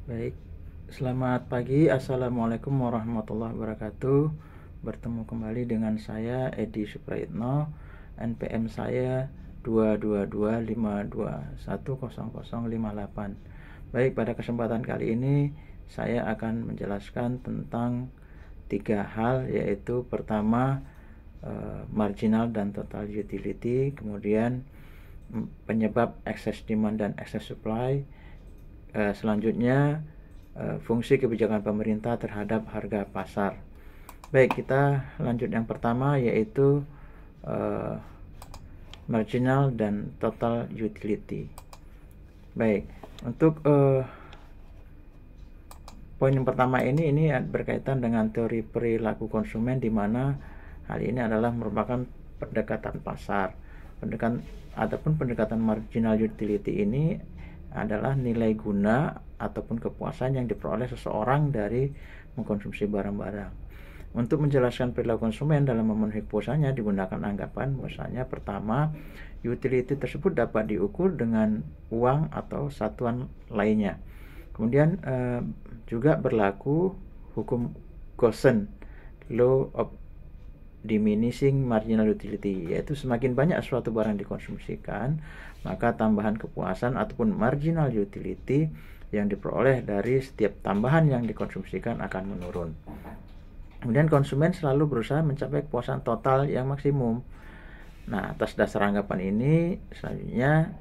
Baik, selamat pagi. Assalamualaikum warahmatullahi wabarakatuh. Bertemu kembali dengan saya Edi Suprayitno. NPM saya 22252210058. Baik, pada kesempatan kali ini saya akan menjelaskan tentang tiga hal, yaitu pertama marginal dan total utility, kemudian penyebab excess demand dan excess supply, selanjutnya fungsi kebijakan pemerintah terhadap harga pasar. Baik, kita lanjut yang pertama, yaitu marginal dan total utility. Baik, untuk poin yang pertama ini berkaitan dengan teori perilaku konsumen, di mana hal ini adalah merupakan pendekatan pasar. Pendekatan marginal utility ini adalah nilai guna ataupun kepuasan yang diperoleh seseorang dari mengkonsumsi barang-barang. Untuk menjelaskan perilaku konsumen dalam memenuhi kepuasannya digunakan anggapan bahwasanya pertama, utility tersebut dapat diukur dengan uang atau satuan lainnya. Kemudian juga berlaku hukum Gaussian, law of diminishing marginal utility, yaitu semakin banyak suatu barang dikonsumsikan, maka tambahan kepuasan ataupun marginal utility yang diperoleh dari setiap tambahan yang dikonsumsikan akan menurun. Kemudian konsumen selalu berusaha mencapai kepuasan total yang maksimum. Nah, atas dasar anggapan ini, selanjutnya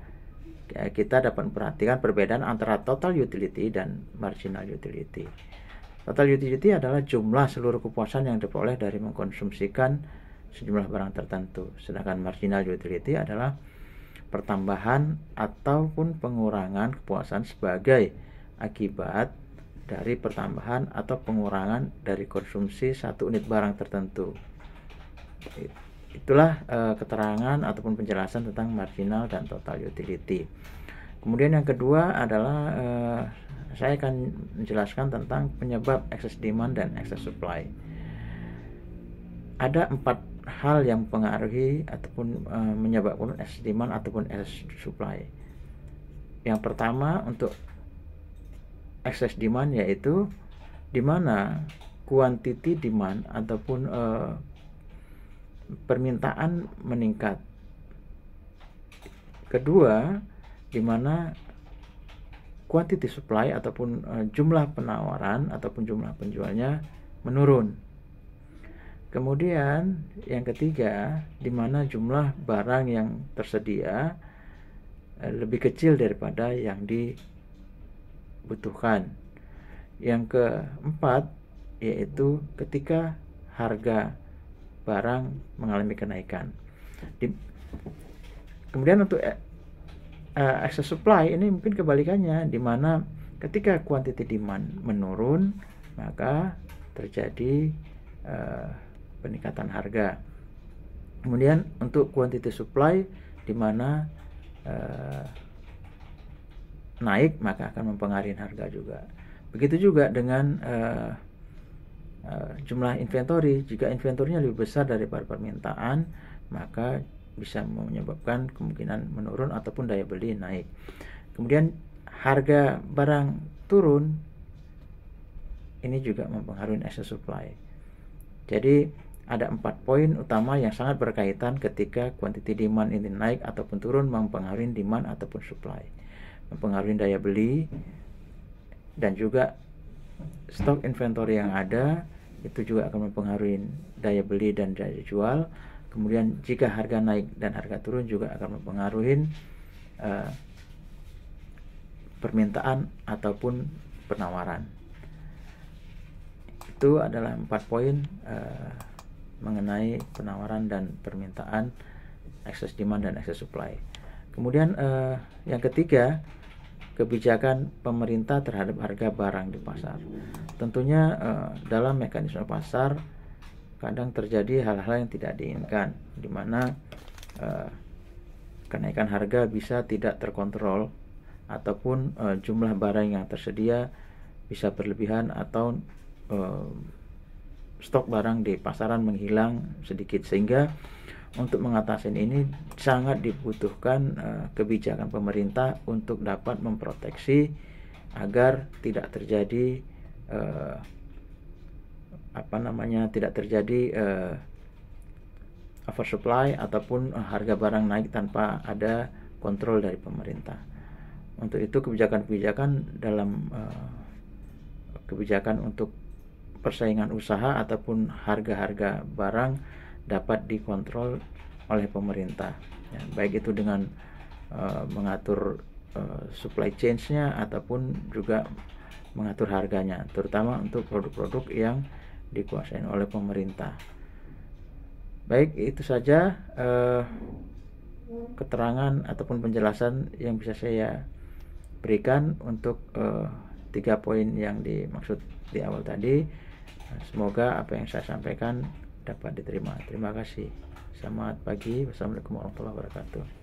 kita dapat memperhatikan perbedaan antara total utility dan marginal utility. Total utility adalah jumlah seluruh kepuasan yang diperoleh dari mengkonsumsikan sejumlah barang tertentu. Sedangkan marginal utility adalah pertambahan ataupun pengurangan kepuasan sebagai akibat dari pertambahan atau pengurangan dari konsumsi satu unit barang tertentu. Itulah keterangan ataupun penjelasan tentang marginal dan total utility. Kemudian yang kedua adalah saya akan menjelaskan tentang penyebab excess demand dan excess supply. Ada 4 hal yang mempengaruhi ataupun menyebabkan excess demand ataupun excess supply. Yang pertama, untuk excess demand, yaitu di mana quantity demand ataupun permintaan meningkat. Kedua, di mana quantity supply ataupun jumlah penawaran ataupun jumlah penjualnya menurun. Kemudian yang ketiga, di mana jumlah barang yang tersedia lebih kecil daripada yang dibutuhkan. Yang keempat, yaitu ketika harga barang mengalami kenaikan. Kemudian untuk excess supply ini mungkin kebalikannya, di mana ketika quantity demand menurun, maka terjadi peningkatan harga. Kemudian untuk quantity supply, di mana naik, maka akan mempengaruhi harga juga. Begitu juga dengan jumlah inventory. Jika inventorinya lebih besar daripada permintaan, maka bisa menyebabkan kemungkinan menurun ataupun daya beli naik. Kemudian harga barang turun, ini juga mempengaruhi excess supply. Jadi ada 4 poin utama yang sangat berkaitan ketika quantity demand ini naik ataupun turun, mempengaruhi demand ataupun supply. Mempengaruhi daya beli dan juga stok inventory yang ada, itu juga akan mempengaruhi daya beli dan daya jual. Kemudian jika harga naik dan harga turun juga akan mempengaruhi permintaan ataupun penawaran. Itu adalah 4 poin mengenai penawaran dan permintaan, excess demand dan excess supply. Kemudian yang ketiga, kebijakan pemerintah terhadap harga barang di pasar. Tentunya dalam mekanisme pasar kadang terjadi hal-hal yang tidak diinginkan, di mana kenaikan harga bisa tidak terkontrol ataupun jumlah barang yang tersedia bisa berlebihan atau stok barang di pasaran menghilang sedikit, sehingga untuk mengatasi ini sangat dibutuhkan kebijakan pemerintah untuk dapat memproteksi agar tidak terjadi oversupply ataupun harga barang naik tanpa ada kontrol dari pemerintah. Untuk itu kebijakan-kebijakan dalam kebijakan untuk persaingan usaha ataupun harga-harga barang dapat dikontrol oleh pemerintah, ya, baik itu dengan mengatur supply chain-nya ataupun juga mengatur harganya, terutama untuk produk-produk yang dikuasai oleh pemerintah. Baik, itu saja keterangan ataupun penjelasan yang bisa saya berikan untuk 3 poin yang dimaksud di awal tadi. Semoga apa yang saya sampaikan dapat diterima. Terima kasih. Selamat pagi. Wassalamualaikum warahmatullahi wabarakatuh.